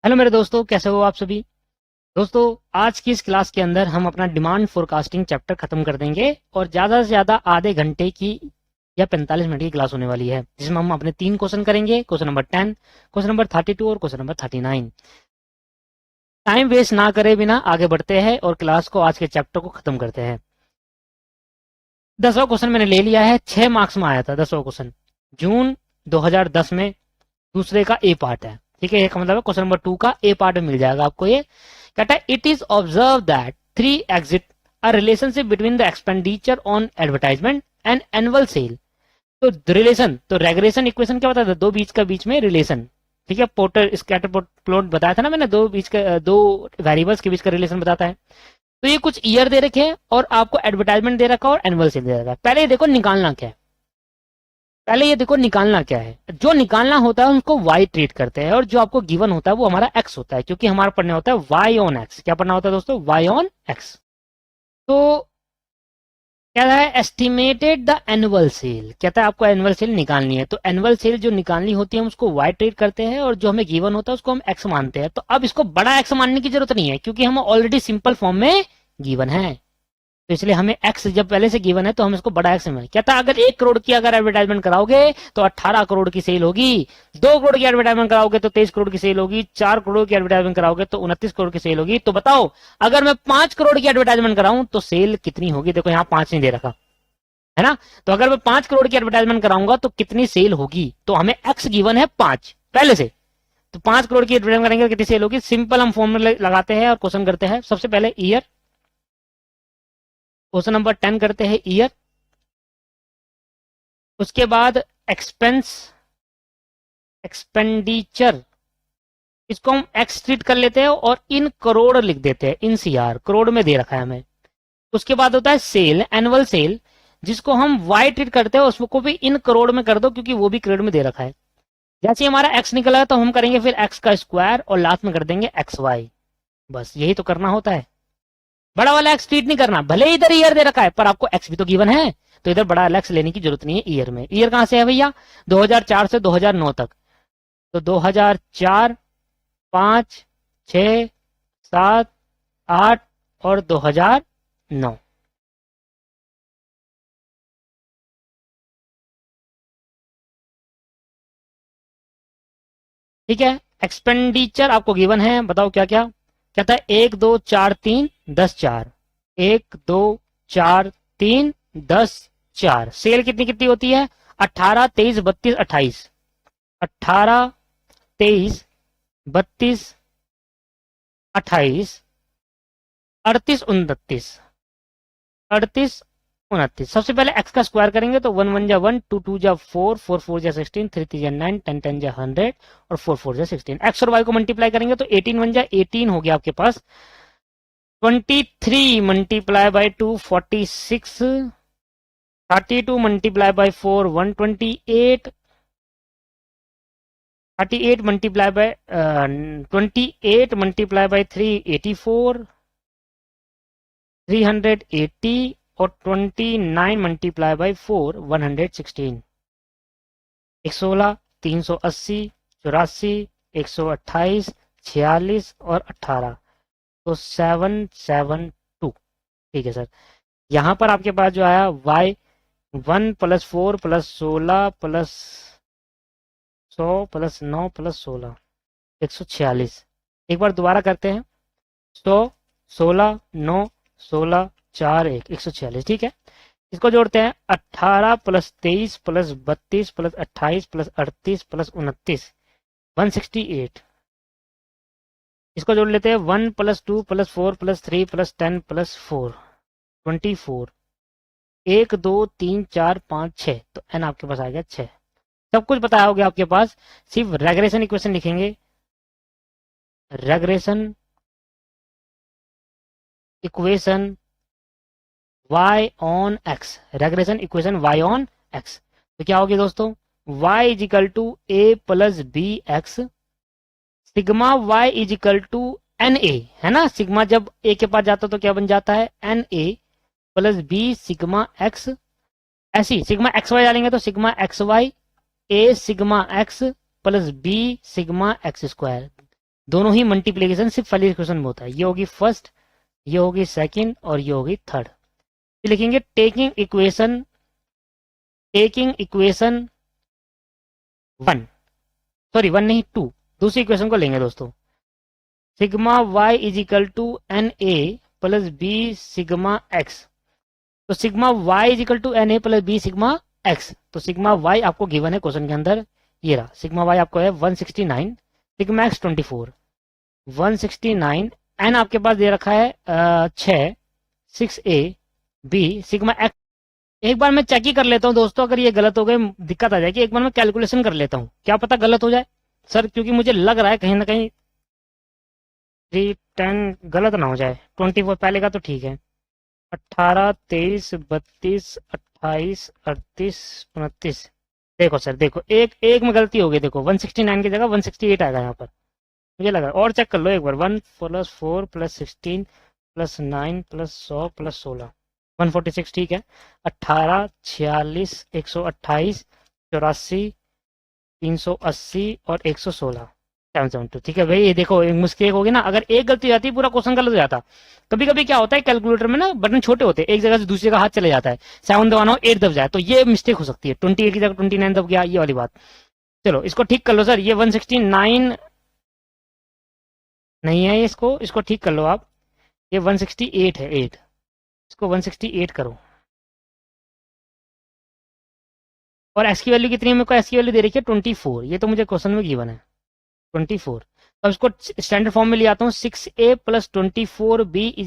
Hello मेरे दोस्तों, कैसे हो आप सभी। दोस्तों, आज की इस क्लास के अंदर हम अपना डिमांड फोरकास्टिंग चैप्टर खत्म कर देंगे और ज़्यादा से ज़्यादा आधे घंटे की या 45 मिनट की क्लास होने वाली है, जिसमें हम अपने 3 क्वेश्चन करेंगे। क्वेश्चन नंबर 10, क्वेश्चन नंबर 32 और क्वेश्चन नंबर 39। टाइम वेस्ट ना करे बिना आगे बढ़ते हैं और क्लास को, आज के चैप्टर को खत्म करते हैं। 10वां क्वेश्चन मैंने ले लिया है, 6 मार्क्स में आया था 10वां क्वेश्चन, जून 2010 में। दूसरे का ए पार्ट है, ठीक है। एक मतलब है क्वेश्चन नंबर 2 का ए पार्ट में मिल जाएगा आपको। ये कहता है, it is observe that 3 exist a relationship between the expenditure on advertisement and annual sale. तो रिलेशन, तो रेगुलेशन इक्वेशन क्या बताया था, दो बीच का बीच में रिलेशन, ठीक है। पोर्टर स्कैटर प्लॉट बताया था ना मैंने, दो वेरिएबल्स के बीच का रिलेशन बताता है। तो ये कुछ ईयर दे रखे हैं और आपको एडवर्टाइजमेंट दे रखा है और एनुअल सेल दे रखा है। पहले ये देखो निकालना क्या है, पहले ये देखो निकालना क्या है। जो निकालना होता है उसको y ट्रीट करते हैं और जो आपको गिवन होता है वो हमारा x होता है, क्योंकि हमारा पढ़ना होता है y ऑन x। क्या पढ़ना होता है दोस्तों, y ऑन x। तो क्या है, एस्टिमेटेड द एनुअल सेल, कहता है आपको एनुअल सेल निकालनी है। तो एनुअल सेल जो निकालनी होती है हम उसको y ट्रीट करते हैं और जो हमें गिवन होता है उसको हम x मानते हैं। तो अब इसको बड़ा x मानने की जरूरत नहीं है, क्योंकि हम ऑलरेडी सिंपल फॉर्म में गिवन है। तो इसलिए हमें x जब पहले से गिवन है तो हम इसको बड़ा x में, कहता है अगर 1 करोड़ की अगर एडवर्टाइजमेंट कराओगे तो 18 करोड़ की सेल होगी, 2 करोड़ की एडवर्टाइजमेंट कराओगे तो 23 करोड़ की सेल होगी, 4 करोड़ की एडवर्टाइजमेंट कराओगे तो 29 करोड़ की सेल होगी। तो बताओ, अगर मैं 5 करोड़ की एडवर्टाइजमेंट कराऊं तो सेल कितनी होगी। देखो यहाँ 5 नहीं दे रखा है ना, तो अगर मैं 5 करोड़ की एडवर्टाइजमेंट कराऊंगा तो कितनी सेल होगी। तो हमें x गिवन है 5 पहले से, तो 5 करोड़ की एडवर्टाइजमेंट करेंगे तो कितनी सेल होगी। सिंपल हम फॉर्मूला लगाते हैं और क्वेश्चन करते हैं। सबसे पहले ईयर, क्वेश्चन नंबर 10 करते हैं ईयर। उसके बाद एक्सपेंस, एक्सपेंडिचर, इसको हम एक्स ट्रीट कर लेते हैं और इन करोड़ लिख देते हैं, इन सीआर, करोड़ में दे रखा है हमें। उसके बाद होता है सेल, एनुअल सेल, जिसको हम वाई ट्रीट करते हैं, उसको भी इन करोड़ में कर दो क्योंकि वो भी करोड़ में दे रखा है। जैसे हमारा एक्स निकला तो हम करेंगे फिर एक्स का स्क्वायर और लास्ट में कर देंगे एक्स वाई। बस यही तो करना होता है, बड़ा वाला एक्स ट्रीट नहीं करना। भले ही इधर ईयर दे रखा है पर आपको एक्स भी तो गिवन है, तो इधर बड़ा वाला एक्स लेने की जरूरत नहीं है ईयर में। ईयर कहां से है भैया, 2004 से 2009 तक। तो 2004, 5, 6, 7, 8 और 2009। ठीक है। एक्सपेंडिचर आपको गिवन है, बताओ क्या क्या। कहता है 1, 2, 4, 3, 10, 4, 1, 2, 4, 3, 10, 4। सेल कितनी कितनी होती है, 18, 23, 32, 28। 18, 23, 32, 28, 38, 29, 38, 29। सबसे पहले एक्स का स्क्वायर करेंगे तो 1 1 जा 1, 2 2 जा 4, 4 4 जा 16, 3 3 जा 9, 10 10 जा 100 और 4 4 जा 16। एक्स और वाई को मल्टीप्लाई करेंगे तो 18 1 जा 18 हो गया आपके पास। 23 multiply by 2 46, 32 multiply by 4 128, 38 multiply by 28 multiply by 3 84, 380 और 29 मल्टीप्लाई बाय 4 116। 116, 380, 84, 128, 46 और 18, तो 772। ठीक है सर। यहां पर आपके पास जो आया y 1 plus 4 plus 16 plus 100 plus 9 plus 16, 146। एक बार दोबारा करते हैं, 100, 16, 9, 16, 4, 1, 146। ठीक है। इसको जोड़ते हैं, 18 plus 23 plus 32 plus 28 plus 38 plus 29, 168। इसको जोड़ लेते हैं, 1 plus 2 plus 4 plus 3 plus 10 plus 4, 24। 1 2 3 4 5 6, तो एन आपके पास आ गया 6। सब कुछ बताया हो गया आपके पास, सिर्फ रेग्रेशन इक्वेशन लिखेंगे। Regression equation y on x, regression equation y on x। तो क्या होगी दोस्तों, y is equal to A plus B x, sigma y is equal to N A, है ना। सिग्मा जब a के पास जाता तो क्या बन जाता है, N A plus B sigma x। ऐसी सिग्मा एक्स वाई डालेंगे तो sigma x Y, A sigma x plus B sigma x square. दोनों ही मल्टीप्लीकेशन सिर्फ पहली इक्वेशन में होता है। ये होगी फर्स्ट, ये होगी सेकंड और ये होगी थर्ड। लिखेंगे टेकिंग इक्वेशन 1, सॉरी 1 नहीं 2, दूसरी इक्वेशन को लेंगे दोस्तों। Sigma y is equal to N A plus B sigma X. तो sigma y is equal to N A plus B sigma X. तो सिग्मा y आपको गिवन है क्वेश्चन के अंदर, ये रहा सिग्मा y आपको है 169, सिग्मा एक्स 24, 169, एन आपके पास दे रखा है 6, 6a बी सिग्मा एक्स। एक बार मैं चेक ही कर लेता हूं दोस्तों, अगर ये गलत हो गए दिक्कत आ जाएगी। एक बार मैं कैलकुलेशन कर लेता हूं, क्या पता गलत हो जाए सर, क्योंकि मुझे लग रहा है कहीं ना कहीं 310 गलत ना हो जाए। 24 पहले का तो ठीक है, 18, 23, 32, 28, 38, 29। देखो सर देखो, एक में गलती हो गई। देखो 169 की जगह 168 आएगा यहाँ पर, मुझे लगा। और चेक कर लो एक बार, 1 + 4 + 16 + 9 + 100 + 16, 146 ठीक है। 18, 46, 128, 84, 380 और 116, 772 ठीक है भाई। ये देखो एक मिस्टेक होगी ना, अगर एक गलती हो जाती पूरा क्वेश्चन गलत हो जाता। कभी कभी क्या होता है कैलकुलेटर में ना बटन छोटे होते हैं, एक जगह से दूसरी जगह हाथ चले जाता है, 7 दबाना हो 8 दब जाए, तो ये मिस्टेक हो सकती है। 28 की जगह 29 दब गया, ये वाली बात। चलो इसको ठीक कर लो सर, ये 169 नहीं है, इसको ठीक कर लो आप। ये 168 है, 8, इसको 168 करो। और एक्स की वैल्यू कितनी है? मेरे को एक्स की वैल्यू दे रखी है 24, ये तो मुझे क्वेश्चन में गिवन है 24। अब इसको स्टैंडर्ड फॉर्म में ले आता हूँ, 6a + 24b =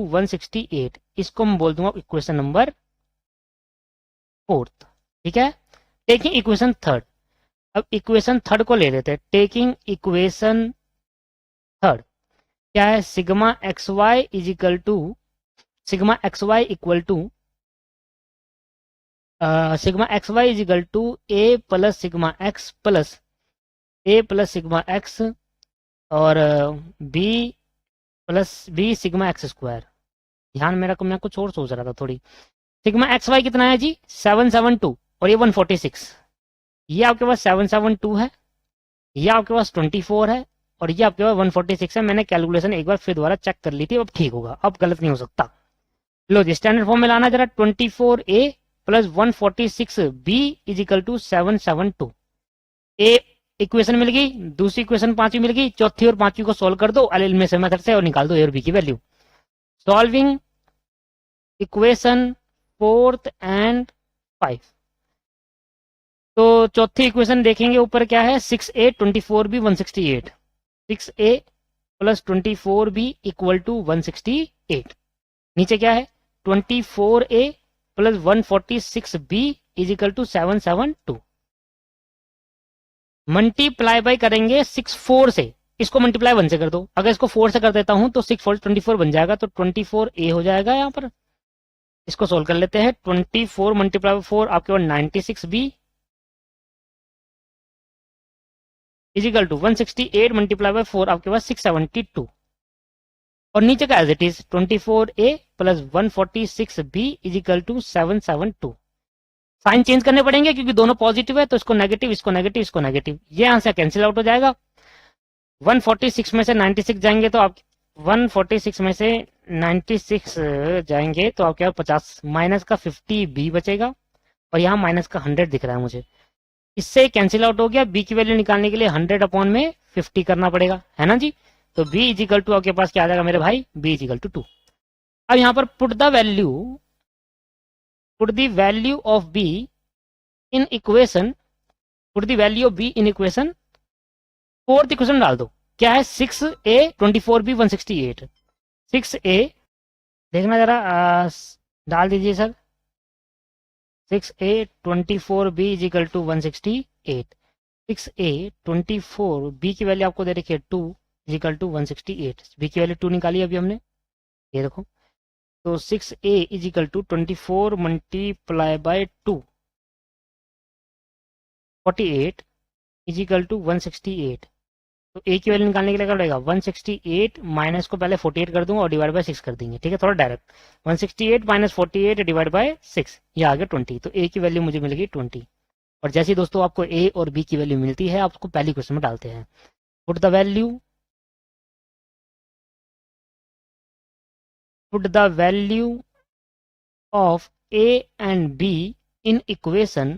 168। इसको मैं बोल दूंगा इक्वेशन नंबर 4, ठीक है। टेकिंग इक्वेशन 3, अब इक्वेशन 3 को ले लेते हैं। टेकिंग इक्वेशन 3 क्या है? Sigma x y equal to sigma x y equal to a plus sigma x plus a plus sigma x और b plus b sigma x square. ध्यान मेरा को, मैं कुछ और सोच रहा था थोड़ी। सिग्मा एक्स वाई कितना है जी? 772 और ये 146। ये आपके पास 772 है, ये आपके पास 24 है और ये आपके पास 146 है। मैंने कैलकुलेशन एक बार फिर दोबारा चेक कर ली थी, अब ठीक होगा, अब गलत नहीं हो सकता। लो जी स्टैंडर्ड फॉर्म में लाना जरा। 24a प्लस 146b = 772। ए इक्वेशन मिल गई, दूसरी इक्वेशन 5वीं मिल गई, चौथी और 5वीं को सोल्व कर दो एलिमेंट मेथड से और निकाल दो ए और बी की value. Solving equation 4th and 5। तो चौथी इक्वेशन देखेंगे ऊपर क्या है? 6a 24b 168, 6a plus 24b = 168। नीचे क्या है? 24a प्लस 146b = 772। मल्टीप्लाई बाय करेंगे 64 से, इसको मल्टीप्लाई 1 से कर दो। अगर इसको 4 से कर देता हूं तो 6 4 24 बन जाएगा, तो 24a हो जाएगा यहाँ पर। इसको सोल्व कर लेते हैं। 24 × 4 आपके पास 96b = 168 × 4 आपके पास 672। और नीचे का एज इट इज 24a प्लस 146b = 772। साइन चेंज करने पड़ेंगे क्योंकि दोनों पॉजिटिव है, तो इसको नेगेटिव, इसको नेगेटिव, इसको नेगेटिव, ये यहां से कैंसिल आउट हो जाएगा। 146 में से 96 जाएंगे तो आप 146 में से 96 जाएंगे तो आपके पास 50 माइनस का 50b बचेगा और यहाँ माइनस का 100 दिख रहा है मुझे, इससे कैंसिल आउट हो गया। b की वैल्यू निकालने के लिए 100 अपॉन में 50 करना पड़ेगा, है ना जी। तो b = आपके पास क्या आ जाएगा मेरे भाई? b = 2। अब यहाँ पर put the value of b in equation, put the value of b in equation 4th equation डाल दो। क्या है? 6a 24b 168। 6a देखना जरा, डाल दीजिए sir. 6a 24b = 168। 6a 24b की वैल्यू आपको दे रखी है 2 = 168। b की वैल्यू 2 निकाली अभी हमने, ये देखो। तो 6a = 24 × 2 48 = 168। तो a की वैल्यू निकालने के लिए क्या पड़ेगा? 168 माइनस को पहले 48 कर दूंगा और डिवाइड बाय 6 कर देंगे, ठीक है, थोड़ा डायरेक्ट। 168 माइनस 48 डिवाइड बाय 6, ये आ गया 20। तो a की वैल्यू मुझे मिल गई 20। और जैसे दोस्तों आपको a और b की वैल्यू मिलती है, आप उसको पहली क्वेश्चन में डालते हैं। Put the value put the value of A and B in equation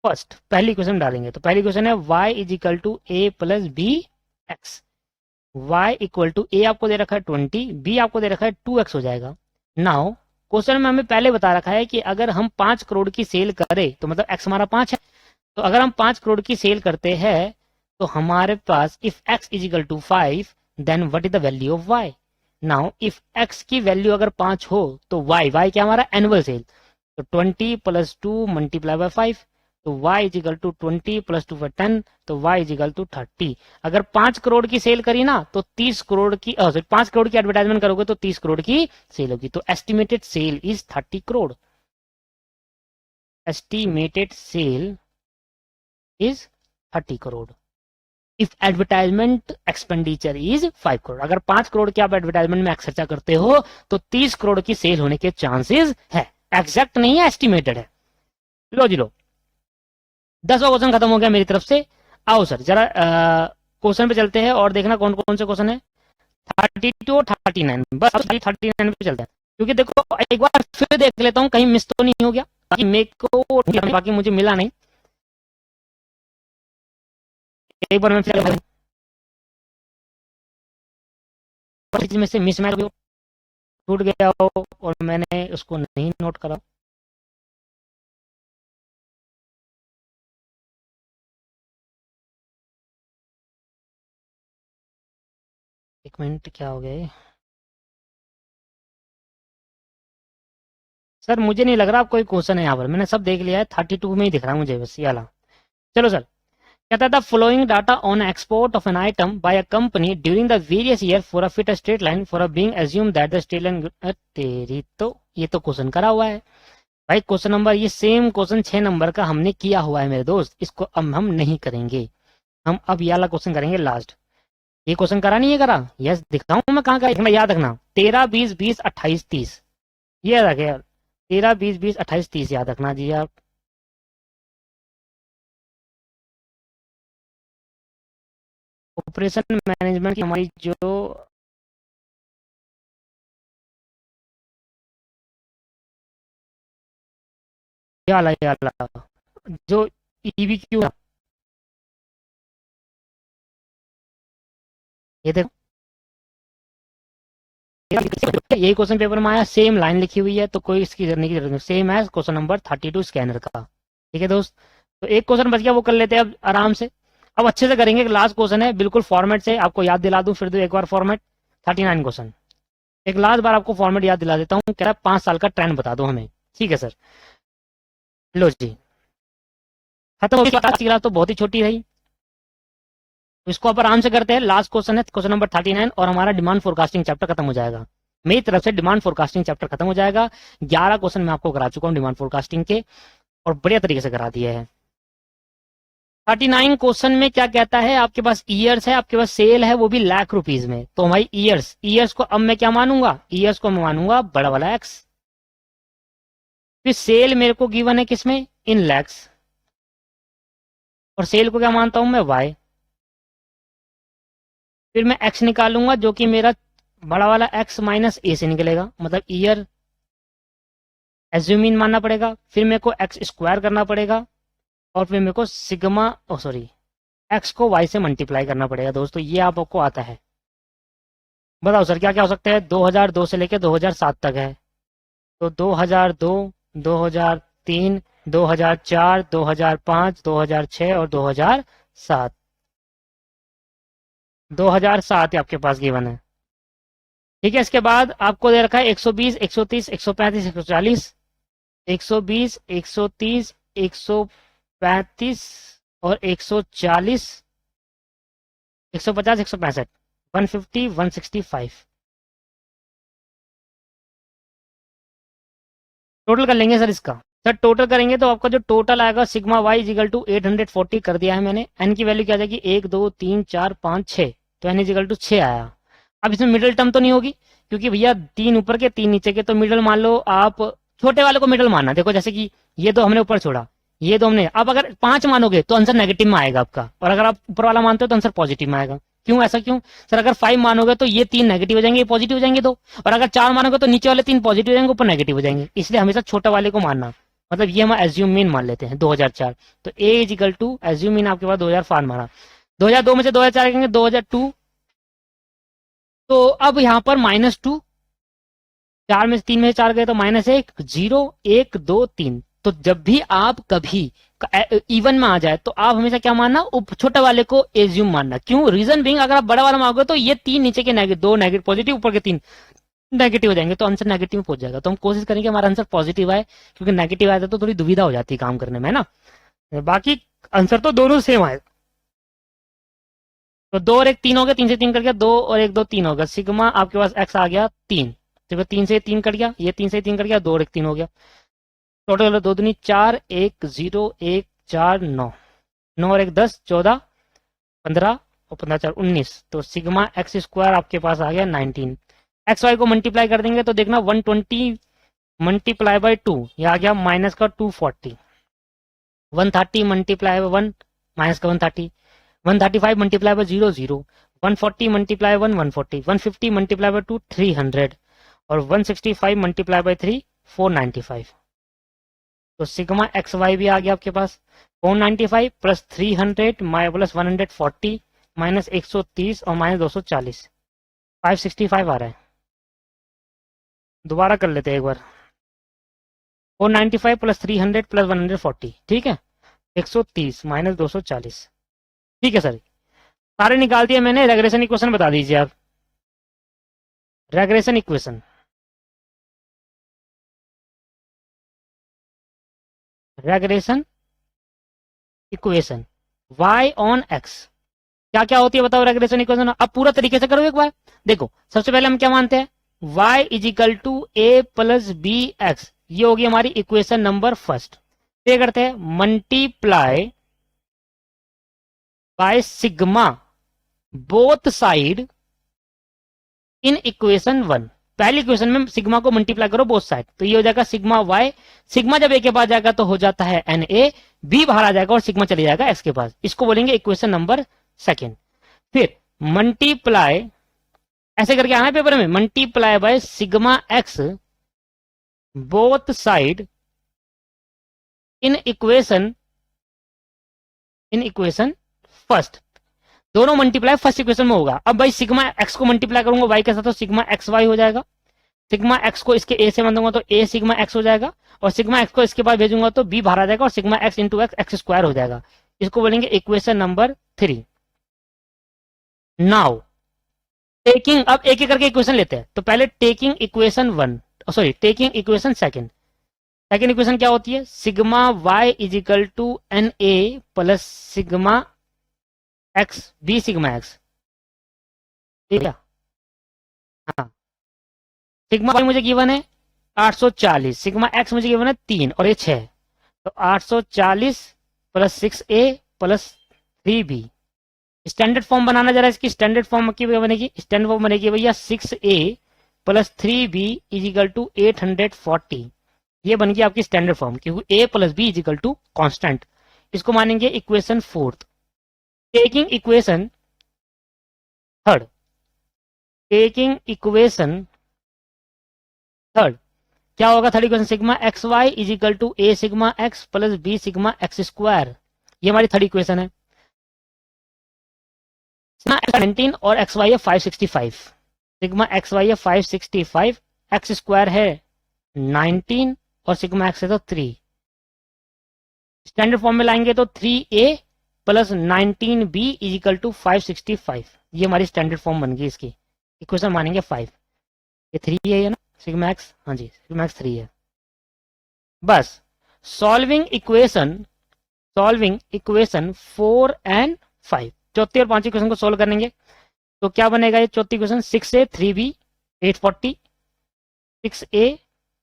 first. पहली इक्वेशन डालेंगे तो पहली इक्वेशन है y is equal to A plus B X. y equal to A आपको दे रखा है 20, b आपको दे रखा है 2x हो जाएगा। नाउ क्वेश्चन में हमें पहले बता रखा है कि अगर हम 5 करोड़ की सेल करें तो मतलब x हमारा 5 है, तो अगर हम 5 करोड़ की सेल करते हैं तो हमारे पास if x is equal to 5 then what is the value of y। Now if x की वैल्यू अगर 5 हो तो y क्या हमारा एनुअल सेल, तो 20 प्लस 2 मल्टीप्लाई बाय 5, तो y is equal to 20 plus 2 for 10, तो y इज इक्वल टू 30। अगर 5 करोड़ की सेल करी ना तो 30 करोड़ की 5 करोड़ की एडवर्टाइजमेंट करोगे तो 30 करोड़ की सेल होगी। तो estimated cell is 30 crore. Estimated cell is 30 crore if advertisement expenditure is 5 crore. अगर 5 करोड़ की आप एडवर्टाइजमेंट में खर्चा करते हो तो 30 करोड़ की सेल होने के चांसेस है। एग्जैक्ट नहीं है, एस्टिमेटेड है। लो जी लो, 10वां क्वेश्चन खत्म हो गया मेरी तरफ से। आओ सर जरा क्वेश्चन पे चलते हैं और देखना कौन कौन से क्वेश्चन है। 32 और 39, बस 39 पे चलते हैं क्योंकि देखो एक बार फिर देख लेता हूँ कहीं मिस तो नहीं हो गया। बाकी मेरे को बाकी मुझे मिला नहीं, एक बार मैं फिर में से मिस मैच टूट गया हो और मैंने उसको नहीं नोट करा। एक मिनट, क्या हो गया सर? मुझे नहीं लग रहा कोई क्वेश्चन है यहाँ पर, मैंने सब देख लिया है। 32 में ही दिख रहा है मुझे बस ये वाला। चलो सर, कहता था following data on export of an item by a company during the various year for a fit straight line for a being assume that the straight line. तेरी तो ये तो क्वेश्चन करा हुआ है भाई। क्वेश्चन नंबर ये सेम क्वेश्चन 6 नंबर का हमने किया हुआ है मेरे दोस्त, इसको अब हम नहीं करेंगे। हम अब ये वाला क्वेश्चन करेंगे लास्ट। ये क्वेश्चन करा नहीं है करा? यस, दिखाऊं मैं कहाँ का? याद रखना 13 20 20 28 30, ये याद रखे यार। 13 20 20 28 30 याद रखना जी आप। ऑपरेशन मैनेजमेंट की हमारी जो ये वाला जो ईबीक्यू, ये देखो यही क्वेश्चन पेपर में आया, सेम लाइन लिखी हुई है तो कोई इसकी करने की जरूरत नहीं। सेम है क्वेश्चन नंबर 32 स्कैनर का। ठीक है दोस्त, तो एक क्वेश्चन बच गया, वो कर लेते हैं अब आराम से। अब अच्छे से करेंगे, लास्ट क्वेश्चन है बिल्कुल फॉर्मेट से। आपको याद दिला दूं फिर दो एक बार फॉर्मेट। 39 क्वेश्चन एक लास्ट बार आपको फॉर्मेट याद दिला देता हूँ। कह रहा है 5 साल का ट्रेंड बता दो हमें। ठीक है सर, लो जी खत्म हो गई क्लास तो बहुत ही छोटी रही। इसको आप आराम से करते हैं। लास्ट क्वेश्चन है क्वेश्चन नंबर 39 और हमारा डिमांड फोरकास्टिंग चैप्टर खत्म हो जाएगा। मेरी तरफ से डिमांड फोरकास्टिंग चैप्टर खत्म हो जाएगा। 11 क्वेश्चन मैं आपको करा चुका हूँ डिमांड फोरकास्टिंग के और बढ़िया तरीके से करा दिए हैं। 39 क्वेश्चन में क्या कहता है, आपके पास ईयर्स है, आपके पास सेल है, वो भी लाख रुपीज में। तो भाई ईयर्स को अब मैं क्या मानूंगा? ईयर्स को मैं मानूंगा बड़ा वाला एक्स। फिर सेल मेरे को गिवन है किसमें? इन लैक्स। और सेल को क्या मानता हूं मैं? वाई। फिर मैं एक्स निकालूंगा जो कि मेरा बड़ा वाला एक्स माइनस ए से निकलेगा, मतलब ईयर एज्यूमिन मानना पड़ेगा। फिर मेरे को एक्स स्क्वायर करना पड़ेगा और फिर मेरे को सिग्मा एक्स को वाई से मल्टीप्लाई करना पड़ेगा। दोस्तों ये आपको आता है। बताओ सर क्या क्या हो सकता है? 2002 से लेकर 2007 तक है, तो 2002 2003 2004 2005 2006 और 2007। 2007 आपके पास गिवन है। ठीक है, इसके बाद आपको दे रखा है 120 130 135 140, 120 130 135 और 140 150 165 150 165 टोटल कर लेंगे सर इसका। सर टोटल करेंगे तो आपका जो टोटल आएगा सिग्मा वाई इजिकल टू 840 कर दिया है मैंने। एन की वैल्यू क्या आ जाएगी? 1 2 3 4 5 6, तो एन इजिकल टू 6 आया। अब इसमें मिडिल टर्म तो नहीं होगी क्योंकि भैया 3 ऊपर के 3 नीचे के, तो मिडिल मान लो आप, छोटे वाले को मिडिल मानना। देखो जैसे कि ये दो हमने ऊपर छोड़ा, ये दो हमने, अब अगर 5 मानोगे तो आंसर नेगेटिव में आएगा आपका, और अगर आप ऊपर वाला मानते हो तो आंसर पॉजिटिव में आएगा। क्यों, ऐसा क्यों सर? अगर 5 मानोगे तो ये 3 नेगेटिव हो जाएंगे, ये पॉजिटिव हो जाएंगे दो, और अगर 4 मानोगे तो नीचे वाले 3 पॉजिटिव हो जाएंगे, ऊपर नेगेटिव हो जाएंगे। इसलिए हमेशा छोटा वाले को मानना, मतलब ये हम एज्यूम मीन मान लेते हैं 2004। तो A is equal to assume mean आपके पास 2005 माना, 2002 में से 2004 कहेंगे 2002, तो अब यहाँ पर -2, 4 में से 3 में से 4 गए तो -1, 0, 1, 2, 3। तो जब भी आप कभी इवन में आ जाए तो आप हमेशा क्या मानना, छोटे वाले को एज्यूम मानना। क्यों? रीजन बिंग, अगर आप बड़ा वाला मांगोगे तो ये 3 नीचे के नेगेटिव, 2 नेगेटिव पॉजिटिव, ऊपर के 3 नेगेटिव हो जाएंगे, तो आंसर नेगेटिव में पहुंच जाएगा। तो हम कोशिश करेंगे हमारा आंसर पॉजिटिव आए, क्योंकि नेगेटिव आया तो थोड़ी दुविधा हो जाती है काम करने में, है ना। बाकी आंसर तो दोनों सेम आए। तो 2 और 1 3 हो गया, 3 से 3 कट गया, 2 और 1 2 3 हो गया, सिग्मा आपके पास एक्स आ गया 3। देखो 3 से 3 कट गया, ये 3 से 3 कट गया, 2 और 1 3 हो गया, टोटल 2 दूनी 4, 1 0 1 4 9, 9 और 1 10, 14 15 और 15 4 19। तो सिग्मा एक्स स्क्वायर आपके पास आ गया 19। एक्स वाई को मल्टीप्लाई कर देंगे तो देखना 120 मल्टीप्लाई बाई 2, यह आ गया माइनस का 240, 130 मल्टीप्लाई बाई 1 माइनस का 130, 135 multiply by 0 0, 140 multiply 1 140, 150 multiply by 2 300, और 165 मल्टीप्लाई बाई 3 495। तो सिग्मा एक्स वाई भी आ गया आपके पास 495 प्लस 300 प्लस 140 माइनस 130 और माइनस 240, 565 आ रहा है। दोबारा कर लेते हैं एक बार, 495 प्लस 300 प्लस 140, ठीक है, 130 माइनस 240। ठीक है सर, सारे निकाल दिए मैंने। रेग्रेशन इक्वेशन बता दीजिए आप, regression equation, regression equation y on x क्या क्या होती है बताओ रेग्रेशन इक्वेशन। अब पूरा तरीके से करो एक बार। देखो सबसे पहले हम क्या मानते हैं, y is equal to A plus B x, ये होगी हमारी इक्वेशन नंबर फर्स्ट। क्या करते हैं, multiply by sigma both side in equation 1। पहली इक्वेशन में सिग्मा को मल्टीप्लाई करो बोथ साइड, तो ये हो जाएगा सिग्मा वाई, सिग्मा जब ए के पास जाएगा तो हो जाता है एन ए, बी बाहर आ जाएगा और सिग्मा चले जाएगा एक्स के पास, इसको बोलेंगे इक्वेशन नंबर सेकेंड। फिर मल्टीप्लाई, ऐसे करके आना है पेपर में, multiply by sigma x both side in equation first. दोनों मल्टीप्लाई फर्स्ट इक्वेशन में होगा। अब भाई सिग्मा एक्स को मल्टीप्लाई करूंगा वाई के साथ तो सिग्मा एक्स वाई हो जाएगा, सिग्मा एक्स को इसके ए से मान दूंगा तो ए सिग्मा एक्स हो जाएगा, और सिग्मा एक्स को इसके बाद भेजूंगा तो बी बाहर आ जाएगा और sigma x into x x square हो जाएगा। इसको बोलेंगे इक्वेशन नंबर 3। नाउ टेकिंग, अब एक एक करके इक्वेशन लेते हैं। तो पहले taking equation 1, sorry taking equation second. Second equation क्या होती है, sigma y is equal to N A plus sigma x B sigma x, ठीक है। हाँ, सिग्मा वाई मुझे गिवन है 840, सिग्मा एक्स मुझे गिवन है 3 और ये 6, तो 840 plus 6a plus 3b। Standard form बनाना जरा, इसकी स्टैंडर्ड फॉर्म की बनेगी, स्टैंडर्ड फॉर्म बनेगी भैया 6a plus 3b is equal to 840। ये बन गई आपकी स्टैंडर्ड फॉर्म, क्योंकि a plus b is equal to constant. इसको मानेंगे equation fourth. Taking equation third, taking equation third क्या होगा, third equation sigma x y is equal to A sigma x plus B sigma x square, ये हमारी third equation है। 19 और x Y है 565, sigma x Y है 565, x square है 19 और सिग्मा एक्स है तो 3। स्टैंडर्ड फॉर्म में लाएंगे तो 3a plus 19b is equal to 565, ये हमारी स्टैंडर्ड फॉर्म बन गई। इसकी इक्वेशन मानेंगे 5, ये 3 है ना सिग्मा एक्स, हाँ जी सिग्मा एक्स 3 है। बस सॉल्विंग इक्वेशन 4 एंड 5, चौथी और पांचवी इक्वेशन को सोल्व करेंगे तो क्या बनेगा, ये चौथी equation 6a 3b 840, 6a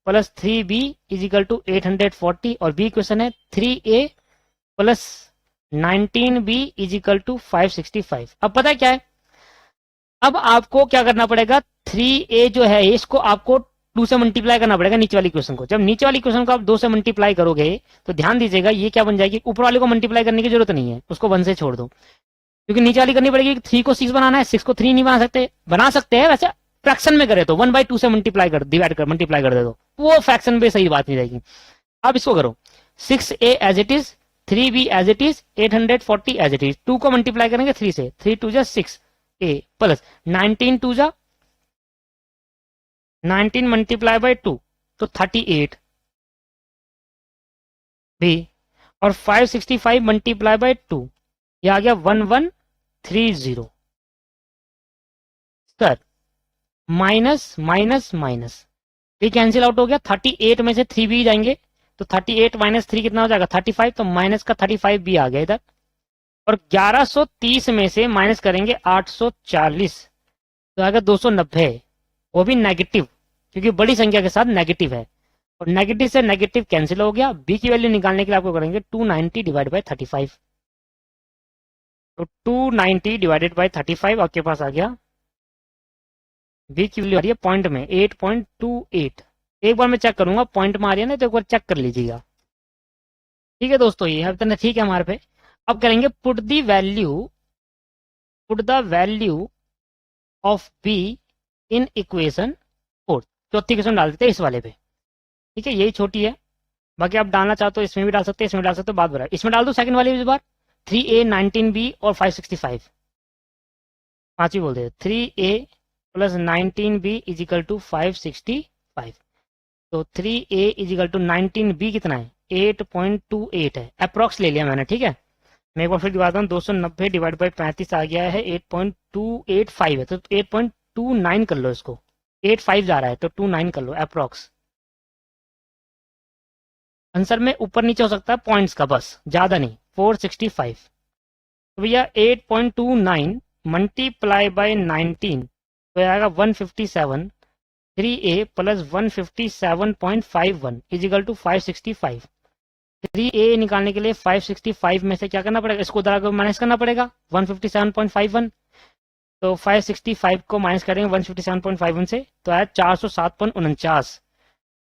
plus 3b is equal to 840, और बी इक्वेशन है 3a plus 19b is equal to 565। अब पता है क्या है, अब आपको क्या करना पड़ेगा, 3a जो है इसको आपको 2 से मल्टीप्लाई करना पड़ेगा नीचे वाली इक्वेशन को। जब नीचे वाली इक्वेशन को आप 2 से मल्टीप्लाई करोगे तो ध्यान दीजिएगा ये क्या बन जाएगी, ऊपर वाले को मल्टीप्लाई करने की जरूरत नहीं है, उसको 1 से छोड़ दो। क्योंकि नीचे वाली करनी पड़ेगी, 3 को 6 बनाना है, 6 को 3 नहीं बना सकते हैं वैसे फ्रैक्शन में करे तो 1/2 से मल्टीप्लाई कर दे, तो वो फ्रैक्शन में सही बात नहीं रहेगी। अब इसको करो 6a as it is, 3b as it is, 840 as it is, 2 को मल्टीप्लाई करेंगे 3 से, 3 2 जा 6a प्लस 19 2 जा 19 मल्टीप्लाई बाई 2 तो 38 भी, और 565 मल्टीप्लाई बाई 2 ये आ गया 1130 सर। माइनस माइनस माइनस ये कैंसिल आउट हो गया, 38 में से 3 भी जाएंगे तो 38 माइनस 3 कितना हो जाएगा 35, तो माइनस का 35 भी आ गया इधर, और 1130 में से माइनस करेंगे 840 तो आएगा 290, वो भी नेगेटिव क्योंकि बड़ी संख्या के साथ नेगेटिव है, और नेगेटिव से नेगेटिव कैंसिल हो गया। बी की वैल्यू निकालने के लिए आपको करेंगे 290 डिवाइड बाई 35, तो 290 डिवाइडेड बाई 35 आपके पास आ गया, बी की वैल्यू आ रही है पॉइंट में 8.28। एक बार मैं चेक करूंगा पॉइंट में आ रही है ना, तो एक बार चेक कर लीजिएगा। ठीक है दोस्तों, ये अब तक ठीक है हमारे पे। अब करेंगे put the value of B in equation 4, चौथी क्वेश्चन डाल देते हैं इस वाले पे। ठीक है, यही छोटी है, बाकी आप डालना चाहते हो इसमें भी डाल सकते हैं, इसमें डाल सकते हो, बात बराबर। इसमें डाल दो सेकंड वाली इस बार 3a 19b और 565, पांचवी बोल दे 3a plus 19b is equal to 565, तो 3a is equal to 19b कितना है 8.28 है, अप्रॉक्स ले लिया मैंने। ठीक है, मैं एक बार फिर दिखाता हूँ, 290 डिवाइड बाई 35 आ गया है 8.285 है, तो 8.29 कर लो इसको, 85 जा रहा है तो 29 कर लो अप्रॉक्स। आंसर में ऊपर नीचे हो सकता है पॉइंट्स का, बस ज्यादा नहीं, 465। तो भैया 8.29 मल्टीप्लाई बाय 19 तो आएगा 157, 3a plus 157.51 is equal to 565। 3a निकालने के लिए 565 में से क्या करना पड़ेगा, इसको उधर माइनस करना पड़ेगा 157.51, तो 565 को माइनस करेंगे 157.51 से तो आया 407.49,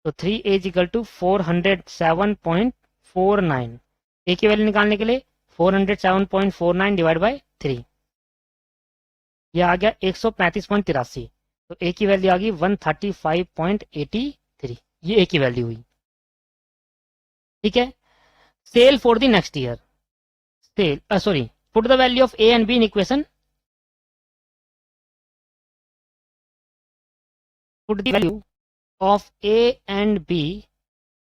तो 3a इज इक्वल टू 407.49। ए की वैल्यू निकालने के लिए 407.49 डिवाइड बाई 3, यह आ गया 135.83, तो ए की वैल्यू आ गई 135.83, ये ए की वैल्यू हुई। ठीक है, sale for the next year, sale sorry put the value of A and B in equation, put the value of A and B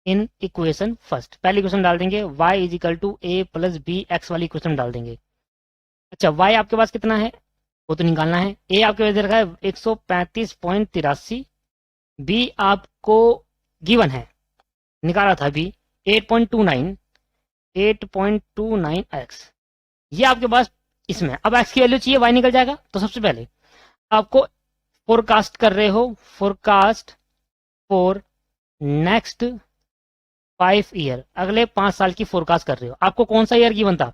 in equation first. पहली इक्वेशन डाल देंगे y is equal to A plus B x वाली equation डाल देंगे। अच्छा, y आपके पास कितना है वो तो निकालना है, a आपके पास रखा है 135.83, b आपको गिवन है निकाला था b 8.29 x, ये आपके पास इसमें। अब x की वैल्यू चाहिए, y निकल जाएगा। तो सबसे पहले आपको फोरकास्ट कर रहे हो, फोरकास्ट फॉर नेक्स्ट 5 ईयर, अगले 5 साल की फोरकास्ट कर रहे हो। आपको कौन सा ईयर गिवन था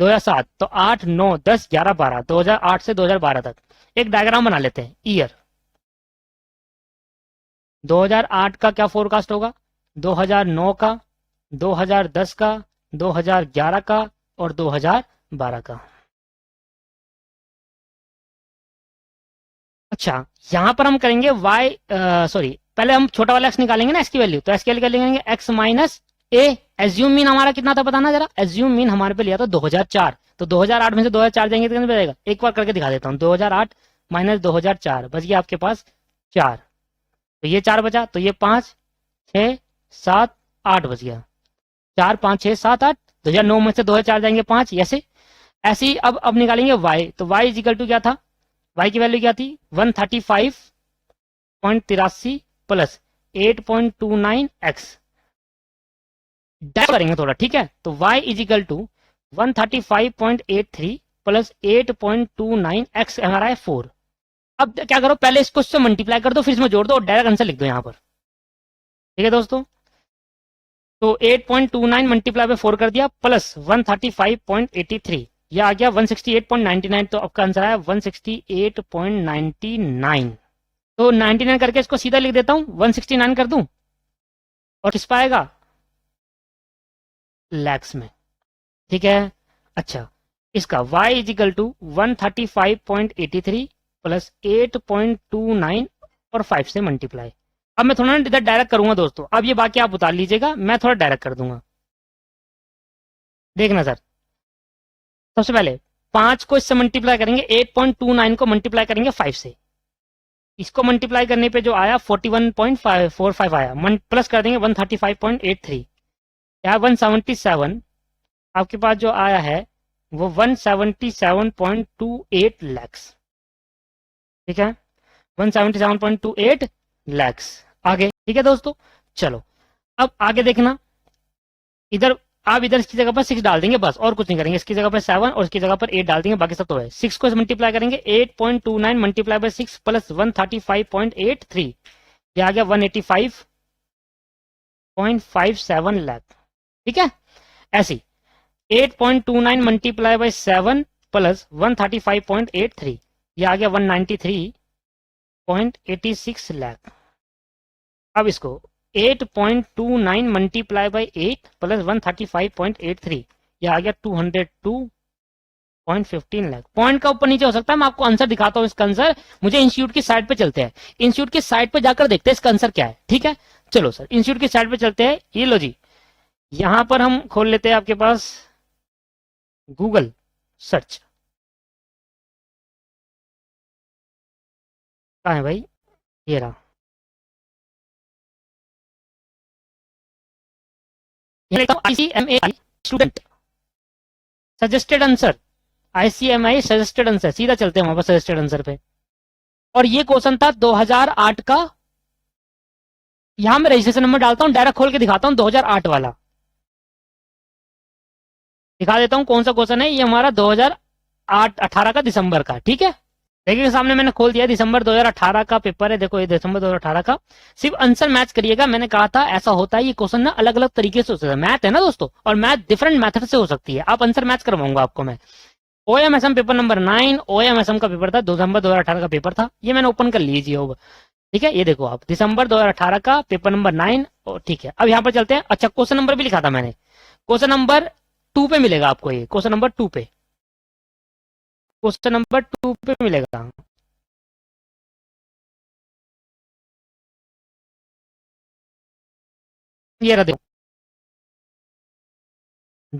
2007, तो 8 9 10 11 12, 2008 से 2012 तक एक डायग्राम बना लेते हैं ईयर। 2008 का क्या फोरकास्ट होगा, 2009 का, 2010 का, 2011 का और 2012 का। अच्छा, यहां पर हम करेंगे y सॉरी पहले हम छोटा वाला x निकालेंगे ना, x की वैल्यू, तो x की वैल्यू निकालेंगे x माइनस ए। एज्यूम मीन हमारा कितना था बताना जरा, एज्यूम मीन हमारे पे लिया था 2004, तो 2008 में से 2004 जाएंगे तो कितने बचेगा, एक बार करके दिखा देता हूँ, 2008 माइनस 2004 बच गया आपके पास 4, तो ये 4 बचा, तो ये 5 6 7 8 बच गया, 4 5 6 7 8, 2009 में से 2004 जाएंगे 5, ऐसे ऐसे ही। अब निकालेंगे y, तो y इज इक्वल टू क्या था, y की वैल्यू क्या थी 135.83 प्लस 8.29 x, डैश करेंगे थोड़ा। ठीक है, तो y is equal to 135.83 plus 8.29 x हमारा है 4। अब क्या करो, पहले इसको इससे मल्टीप्लाई कर दो, फिर इसमें जोड़ दो और डायरेक्ट आंसर लिख दो यहाँ पर। ठीक है दोस्तों, तो 8.29 मल्टीप्लाई बाय 4 कर दिया प्लस 135.83, यह आ गया 168.99, तो आपका आंसर आया 168.99। तो 99 करके इसको सीधा लिख देता हूं, 169 कर दूं और किस पाएगा लैक्स में। ठीक है, अच्छा इसका y is equal to 135.83 plus 8.29 और 5 से मल्टीप्लाई। अब मैं थोड़ा इधर डायरेक्ट करूंगा दोस्तों, अब ये बाकी आप उतार लीजिएगा, मैं थोड़ा डायरेक्ट कर दूंगा। देखना सर, सबसे पहले 5 को इससे मल्टीप्लाई करेंगे, 8.29 को मल्टीप्लाई करेंगे 5 से, इसको मल्टीप्लाई करने पे जो आया 41.45 आया, प्लस कर देंगे 135.83, यहाँ 177 आपके पास जो आया है वो 177.28 लैक्स, ठीक है, 177.28 लैक्स। आगे ठीक है दोस्तों, चलो अब आगे देखना, इधर आप इधर इसकी जगह पर 6 डाल देंगे बस, और कुछ नहीं करेंगे, इसकी जगह पर 7 और इसकी जगह पर 8 डाल देंगे, बाकी सब तो है। 6 को मल्टीप्लाई करेंगे, 8.29 मल्टीप्लाई बाय 6 प्लस 135.83, ये आ गया 185.57 लाख, ठीक है। ऐसी 8.29 मल्टीप्लाई बाय 7 प्लस 135.83, ये आ गया 193.86 लाख। अब इसको 8.29 मल्टीप्लाई बाय 8 प्लस 135.83, ये आ गया 202.15 लाख। पॉइंट का ऊपर नीचे हो सकता है, मैं आपको आंसर दिखाता हूं इसका आंसर। मुझे इंस्टीट्यूट की साइट पे चलते हैं, इंस्टीट्यूट की साइट पे जाकर देखते हैं इसका आंसर क्या है, ठीक है। चलो सर इंस्टीट्यूट की साइट पे चलते हैं, ये लो जी, यहां पर हम खोल लेते हैं आपके पास गूगल सर्च, कहाँ है भाई, ये रहा, ICMAI student suggested answer, ICMAI suggested answer, सीधा चलते हैं वहां पर सजेस्टेड आंसर पे। और ये क्वेश्चन था 2008 का, यहां मैं रजिस्ट्रेशन नंबर डालता हूं, डायरेक्ट खोल के दिखाता हूं 2008 वाला, दिखा देता हूं कौन सा क्वेश्चन है। ये हमारा 2018 का दिसंबर का, ठीक है। देखिए सामने मैंने खोल दिया, दिसंबर 2018 का पेपर है, देखो ये दिसंबर 2018 का। सिर्फ आंसर मैच करिएगा, मैंने कहा था ऐसा होता है, ये क्वेश्चन ना अलग अलग तरीके से हो सकता है, मैथ है ना दोस्तों, और मैथ डिफरेंट मेथड से हो सकती है। आप आंसर मैच करवाऊंगा आपको मैं। OMSM पेपर नंबर 9 OMSM का पेपर था, दिसंबर 2018 का पेपर था, ये मैंने ओपन कर लीजिए अब, ठीक है। ये देखो आप, दिसंबर 2018 का पेपर नंबर 9, ठीक है। अब यहाँ पर चलते हैं। अच्छा क्वेश्चन नंबर भी लिखा था मैंने, क्वेश्चन नंबर 2 पे मिलेगा आपको, ये क्वेश्चन नंबर 2 पे, क्वेश्चन नंबर 2 पे मिलेगा। ये रहा देखो,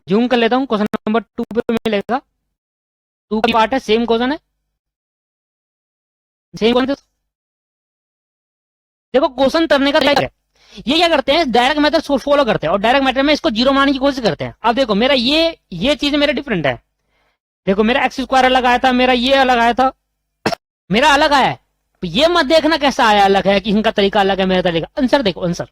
जूम कर लेता हूँ, क्वेश्चन नंबर 2 पे मिलेगा, 2 का पार्ट है, सेम क्वेश्चन है, सेम क्वेश्चन। देखो क्वेश्चन करने का तरीका है, ये क्या करते हैं, डायरेक्ट मेथड फॉलो करते हैं और डायरेक्ट मेथड में इसको जीरो बनाने की कोशिश करते हैं। अब देखो मेरा ये चीज मेरा डिफरेंट है, देखो मेरा एक्स स्क्वायर अलग आया था, मेरा ये अलग आया था, मेरा अलग आया है, तो ये मत देखना कैसा आया अलग है, कि इनका तरीका अलग है मेरा तरीका। आंसर देखो आंसर,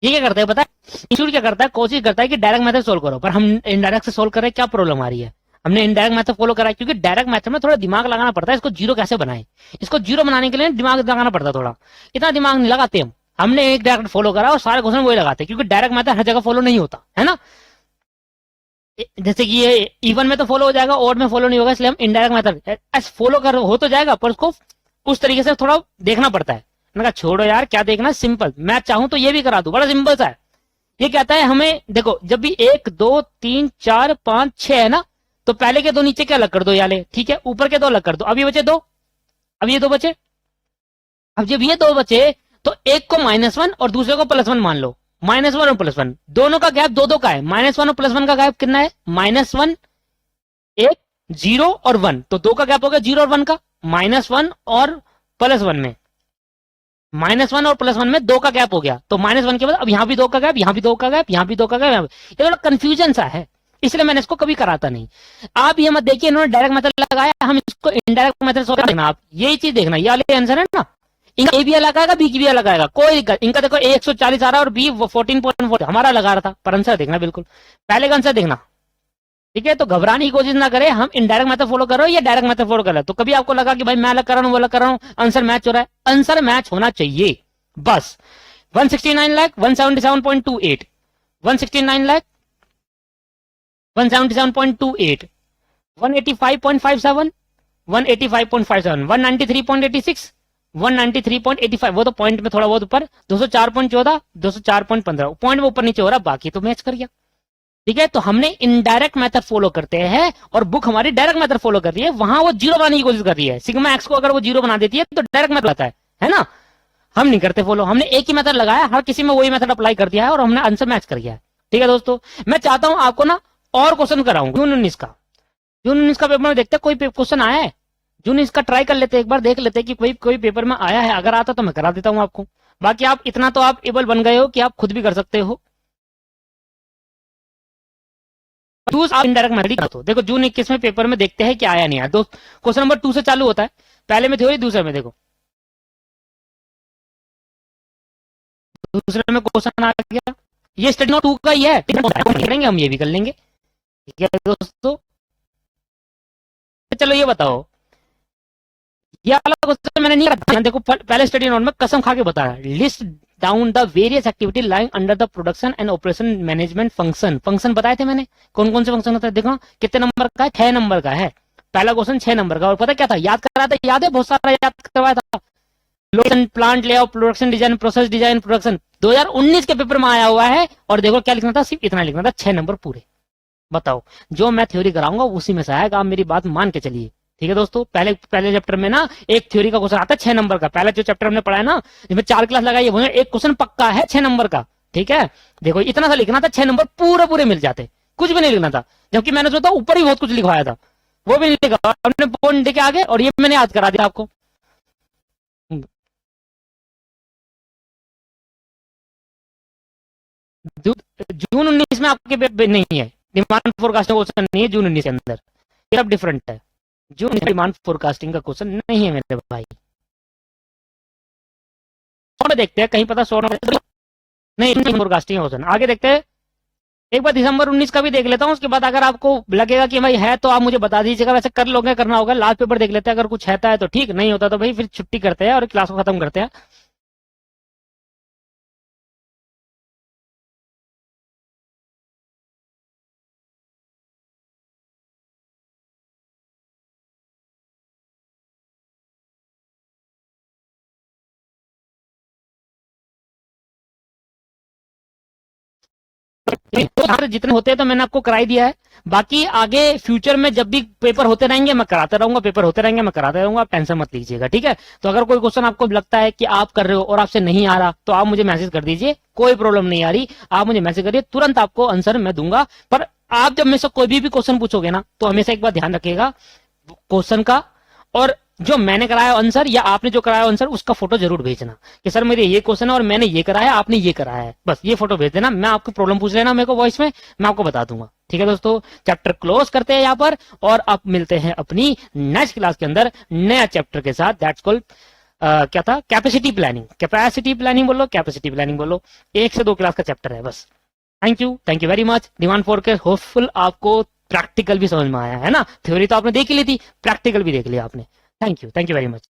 ये क्या करते हैं पता है, इंस्टीट्यूट क्या करता है, कोशिश करता है कि डायरेक्ट मेथड सोल्व करो, पर हम इनडायरेक्ट से सोल्व कर रहे हैं, क्या प्रॉब्लम आ रही है, हमने इनडायरेक्ट मेथड फॉलो करा है, क्योंकि डायरेक्ट मेथड में थोड़ा दिमाग लगाना पड़ता है, इसको जीरो कैसे बनाए, इसको जीरो बनाने के लिए दिमाग लगाना पड़ता है थोड़ा, इतना दिमाग नहीं लगाते हम। हमने एक डायरेक्ट फॉलो करा और सारे क्वेश्चन वही लगाते हैं, क्योंकि डायरेक्ट मेथड हर जगह फॉलो नहीं होता है ना, जैसे कि ये इवन में तो फॉलो हो जाएगा, ओड में फॉलो नहीं होगा, इसलिए हम इनडायरेक्ट मेथड फॉलो कर हो तो जाएगा, पर उसको उस तरीके से थोड़ा देखना पड़ता है। मैंने कहा छोड़ो यार क्या देखना, सिंपल, मैं चाहूं तो ये भी करा दूं, बड़ा सिंपल सा है। ये कहता है हमें, देखो जब भी 1 2 3 4 5 6 है ना, तो पहले के दो नीचे के अलग कर दो याले, ठीक है, ऊपर के दो अलग कर दो, अब ये बचे 2, अब ये 2 बचे, अब जब ये 2 बचे तो एक को -1 और दूसरे को +1 मान लो, -1 और +1 दोनों का गैप 2 का है, -1 और +1 का गैप कितना है, -1 1 0 और 1, तो 2 का गैप हो गया 0 और 1 का, -1 और +1 में, -1 और +1 में 2 का गैप हो गया, तो -1 के बाद अब यहां भी 2 का गैप, यहां भी 2 का गैप, यहां भी 2 का गैप, ये थोड़ा कंफ्यूजन सा है, इसलिए मैंने इसको कभी कराता नहीं। आप ये मत देखिए इन्होंने डायरेक्ट मेथड लगाया, हम इसको इनडायरेक्ट मेथड सोल्व करना, आप यही चीज देखना, ये वाले आंसर है ना, इनका ए भी अलग आएगा, बी की भी अलग आएगा, कोई दिक्कत, इनका देखो ए 140 आ रहा है और बी 14.4, हमारा लगा रहा था, पर आंसर देखना बिल्कुल, पहले का आंसर देखना, ठीक है। तो घबराने की कोशिश ना करें, हम इनडायरेक्ट मेथड फॉलो कर रहे हो या डायरेक्ट मेथड फॉलो कर रहे हो, तो कभी आपको लगा कि भाई मैं अलग कर रहा हूं वो अलग कर रहा हूं, आंसर मैच हो रहा है, आंसर मैच होना चाहिए बस। 169 लाख 177.28, 169 लाख 177.28, 185.57, 185.57, 193.86, 193.85, वो तो पॉइंट में थोड़ा बहुत ऊपर, 204.14, 204.15 पॉइंट में ऊपर नीचे हो रहा, बाकी तो मैच कर गया, ठीक है, तो हमने इनडायरेक्ट मेथड फॉलो करते हैं और बुक हमारी डायरेक्ट मेथड फॉलो कर रही है, वहां वो जीरो बनाने की कोशिश कर रही है। सिग्मा एक्स को अगर वो जीरो बना देती है तो डायरेक्ट मेथड आता है ना। हम नहीं करते फॉलो, हमने एक ही मेथड लगाया, हर किसी में वही मेथड अप्लाई कर दिया है और हमने आंसर मैच कर दिया है। ठीक है दोस्तों, मैं चाहता हूं आपको ना और क्वेश्चन कराऊं जून 19 का। जून 19 का पेपर में देखते हैं कोई क्वेश्चन आया है। जून 19 का ट्राई कर लेते हैं, एक बार देख लेते हैं कि कोई कोई पेपर में आया है। अगर आता तो मैं करा देता हूं आपको। बाकी आप इतना तो आप एबल बन गए हो कि आप खुद भी कर सकते हो। आप इनडायरेक्ट मेथड कर दो। देखो जून 21 में पेपर में देखते हैं कि आया नहीं आया। दो क्वेश्चन नंबर 2 से चालू होता है, पहले में थ्योरी, दूसरे में देखो, दूसरे में क्वेश्चन आ गया, ये स्टडी नोट 2 का ही है, करेंगे हम ये भी कर लेंगे। ठीक है दोस्तों, चलो ये बताओ, ये वाला क्वेश्चन मैंने नहीं करा। देखो पहले स्टडी नोट में कसम खा के बताया, list down the various activity lying under the production and operation management function. Function बताए थे मैंने, कौन कौन से फंक्शन होता है। देखो कितने नंबर का है, 6 नंबर का है। पहला क्वेश्चन 6 नंबर का, और पता क्या था, याद करा था, याद है, बहुत सारा याद करवाया था। Location, plant layout, production design, process design, production 2019 के पेपर में आया हुआ है। और देखो क्या लिखना था, सिर्फ इतना लिखना था, 6 नंबर पूरे। बताओ, जो मैं थ्योरी कराऊंगा उसी में से आएगा, आप मेरी बात मान के चलिए। ठीक है दोस्तों, पहले पहले चैप्टर में ना एक थ्योरी का क्वेश्चन आता है 6 नंबर का। पहला जो चैप्टर हमने पढ़ा है ना, जिसमें 4 क्लास लगाई है, एक क्वेश्चन पक्का है 6 नंबर का। ठीक है, देखो इतना सा लिखना था, 6 नंबर पूरे पूरे मिल जाते, कुछ भी नहीं लिखना था। जबकि मैंने सोचा ऊपर ही बहुत कुछ लिखवाया था, वो भी नहीं लिखा, हमने पॉइंट देके आगे, और ये मैंने याद करा दिया आपको। जून 19 में आपके पेपर नहीं है, डिमांड फोरकास्टिंग क्वेश्चन नहीं है जून 19 के अंदर, ये सब डिफरेंट है। जून डिमांड फोरकास्टिंग का क्वेश्चन नहीं है मेरे भाई। और देखते हैं कहीं पता 100 नहीं, फोरकास्टिंग क्वेश्चन आगे देखते हैं। एक बार दिसंबर 19 का भी देख लेता हूँ, उसके बाद अगर आपको लगेगा कि भाई है तो आप मुझे बता दीजिएगा। वैसे कर लोगे, करना होगा, लास्ट पेपर देख लेते हैं, अगर कुछ है तो ठीक, नहीं होता तो भाई फिर छुट्टी करते हैं और क्लास को खत्म करते हैं। तो जितने होते हैं तो मैंने आपको कराई दिया है। बाकी आगे फ्यूचर में जब भी पेपर होते रहेंगे मैं कराता रहूंगा, पेपर होते रहेंगे मैं कराता रहूंगा, आप टेंशन मत लीजिएगा। ठीक है, तो अगर कोई क्वेश्चन आपको लगता है कि आप कर रहे हो और आपसे नहीं आ रहा, तो आप मुझे मैसेज कर दीजिए, कोई प्रॉब्लम नहीं आ रही, आप मुझे मैसेज करिए, तुरंत आपको आंसर मैं दूंगा। पर आप जब मेरे से कोई भी क्वेश्चन पूछोगे ना, तो हमेशा एक बात ध्यान रखिएगा, क्वेश्चन का और जो मैंने कराया आंसर या आपने जो कराया आंसर, उसका फोटो जरूर भेजना कि सर मेरे ये क्वेश्चन है और मैंने ये कराया, आपने ये कराया है। बस ये फोटो भेज देना, मैं आपकी प्रॉब्लम पूछ लेना मेरे को वॉइस में, मैं आपको बता दूंगा। ठीक है दोस्तों, चैप्टर क्लोज करते हैं यहाँ पर, और अब मिलते हैं अपनी नेक्स्ट क्लास के अंदर नया चैप्टर के साथ। दैट्स कॉल्ड क्या था, कैपेसिटी प्लानिंग। कैपेसिटी प्लानिंग बोलो, कैपेसिटी प्लानिंग बोलो, 1 से 2 क्लास का चैप्टर है बस। Thank you very much. Demand four के होपफुल आपको प्रैक्टिकल भी समझ में आया है ना। थ्योरी तो आपने देख ही ली थी, प्रैक्टिकल भी देख लिया आपने। Thank you very much.